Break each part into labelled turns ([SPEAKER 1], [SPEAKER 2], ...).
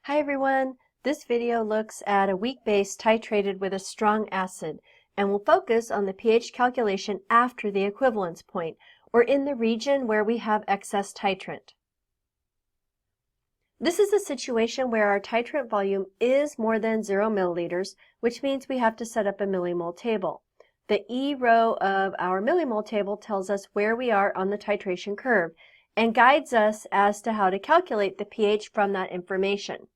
[SPEAKER 1] Hi everyone! This video looks at a weak base titrated with a strong acid and will focus on the pH calculation after the equivalence point, or in the region where we have excess titrant. This is a situation where our titrant volume is more than 0 milliliters, which means we have to set up a millimole table. The E row of our millimole table tells us where we are on the titration curve and guides us as to how to calculate the pH from that information.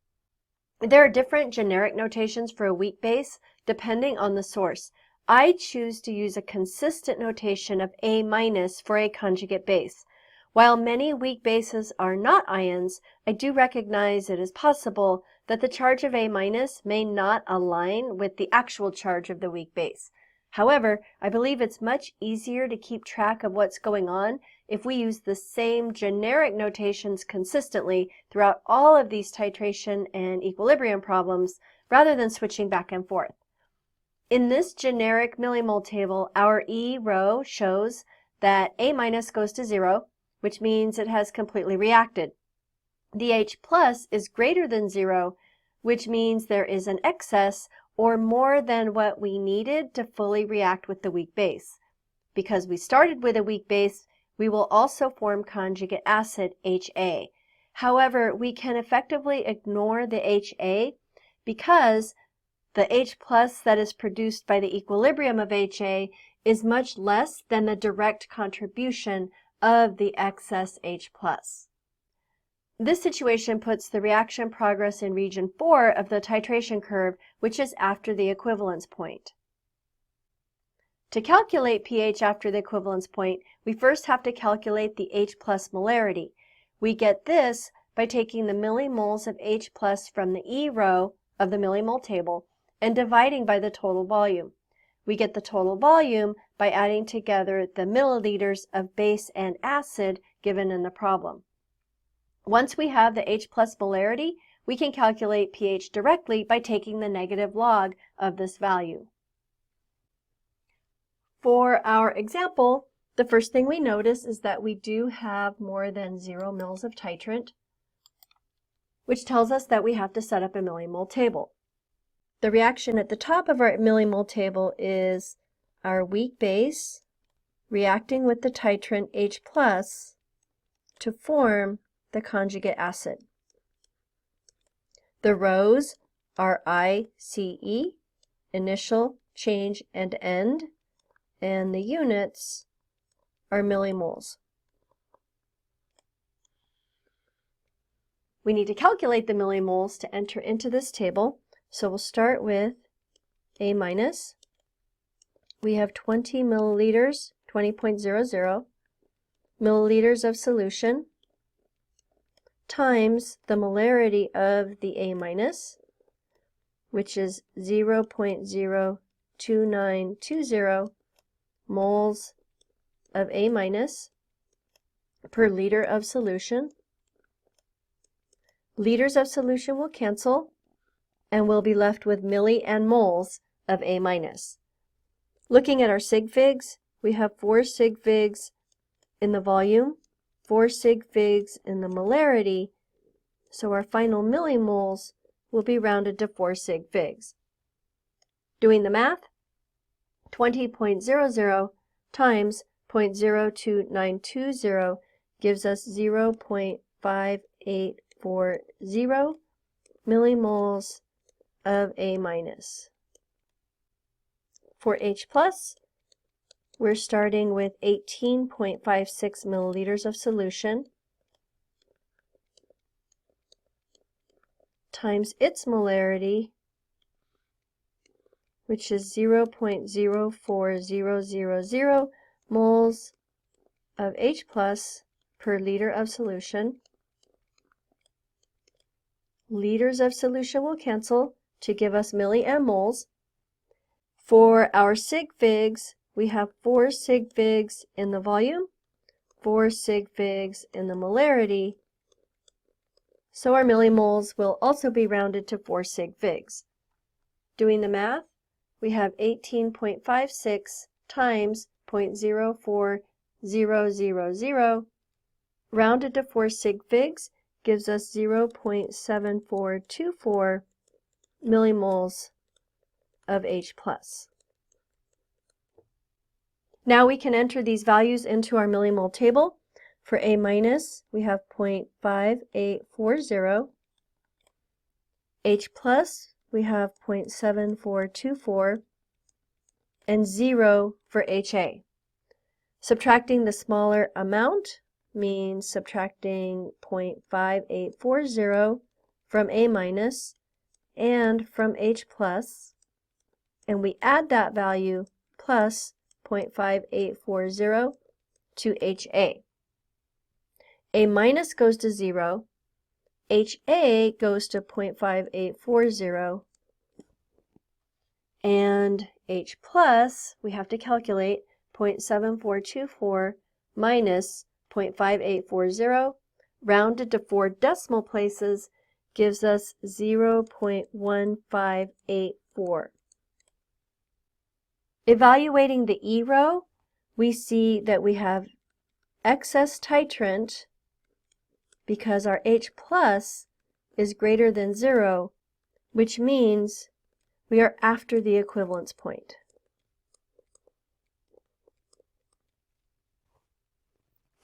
[SPEAKER 1] There are different generic notations for a weak base depending on the source. I choose to use a consistent notation of A- for a conjugate base. While many weak bases are not ions, I do recognize it is possible that the charge of A- may not align with the actual charge of the weak base. However, I believe it's much easier to keep track of what's going on if we use the same generic notations consistently throughout all of these titration and equilibrium problems, rather than switching back and forth. In this generic millimole table, our E row shows that A- goes to 0, which means it has completely reacted. The H plus is greater than 0, which means there is an excess or more than what we needed to fully react with the weak base. Because we started with a weak base, we will also form conjugate acid, HA. However, we can effectively ignore the HA because the H plus that is produced by the equilibrium of HA is much less than the direct contribution of the excess H plus. This situation puts the reaction progress in region 4 of the titration curve, which is after the equivalence point. To calculate pH after the equivalence point, we first have to calculate the H plus molarity. We get this by taking the millimoles of H plus from the E row of the millimole table and dividing by the total volume. We get the total volume by adding together the milliliters of base and acid given in the problem. Once we have the H plus molarity, we can calculate pH directly by taking the negative log of this value. For our example, the first thing we notice is that we do have more than 0 mils of titrant, which tells us that we have to set up a millimole table. The reaction at the top of our millimole table is our weak base reacting with the titrant H plus to form the conjugate acid. The rows are ICE, initial, change, and end, and the units are millimoles. We need to calculate the millimoles to enter into this table, so we'll start with A-. We have 20 milliliters, 20.00 milliliters of solution times the molarity of the A-, which is 0.02920 moles of A- per liter of solution. Liters of solution will cancel, and we'll be left with milli and moles of A-. Looking at our sig figs, we have 4 sig figs in the volume, 4 sig figs in the molarity, so our final millimoles will be rounded to 4 sig figs. Doing the math, 20.00 times 0.02920 gives us 0.5840 millimoles of A-. For H plus, we're starting with 18.56 milliliters of solution times its molarity, which is 0.04000 moles of H plus per liter of solution. Liters of solution will cancel to give us milli and moles. For our sig figs, we have 4 sig figs in the volume, 4 sig figs in the molarity, so our millimoles will also be rounded to 4 sig figs. Doing the math, we have 18.56 times 0.04000 rounded to 4 sig figs gives us 0.7424 millimoles of H+. Now we can enter these values into our millimole table. For A-, we have 0.5840. H+, we have 0.7424. And 0 for HA. Subtracting the smaller amount means subtracting 0.5840 from A- and from H+, and we add that value plus 0.5840 to HA. A- goes to 0, HA goes to 0.5840, and H+, we have to calculate 0.7424 minus 0.5840, rounded to 4 decimal places, gives us 0.1584. Evaluating the E row, we see that we have excess titrant because our H+ is greater than 0, which means we are after the equivalence point.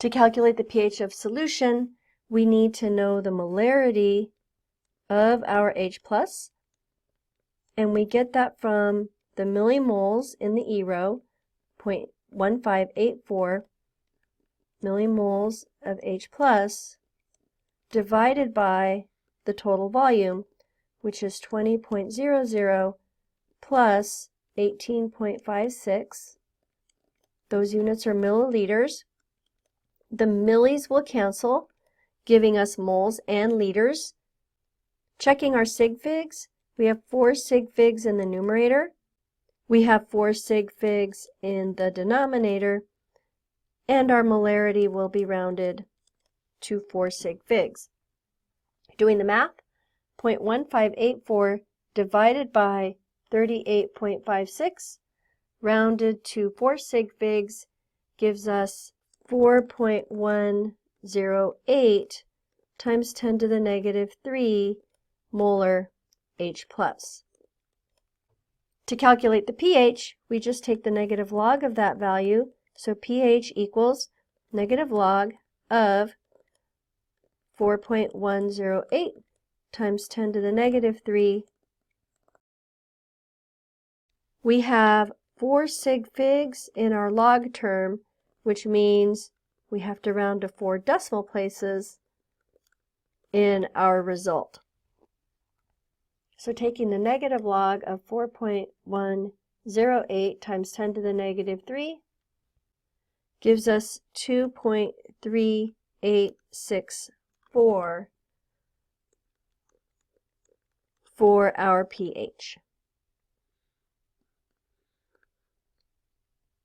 [SPEAKER 1] To calculate the pH of solution, we need to know the molarity of our H+, and we get that from the millimoles in the E row, 0.1584 millimoles of H+, divided by the total volume, which is 20.00 plus 18.56. Those units are milliliters. The millis will cancel, giving us moles and liters. Checking our sig figs, we have 4 sig figs in the numerator. We have 4 sig figs in the denominator, and our molarity will be rounded to 4 sig figs. Doing the math, 0.1584 divided by 38.56, rounded to 4 sig figs, gives us 4.108 times 10 to the negative 3 molar H+. To calculate the pH, we just take the negative log of that value, so pH equals negative log of 4.108 times 10 to the negative 3. We have 4 sig figs in our log term, which means we have to round to 4 decimal places in our result. So taking the negative log of 4.108 times 10 to the negative 3 gives us 2.3864 for our pH.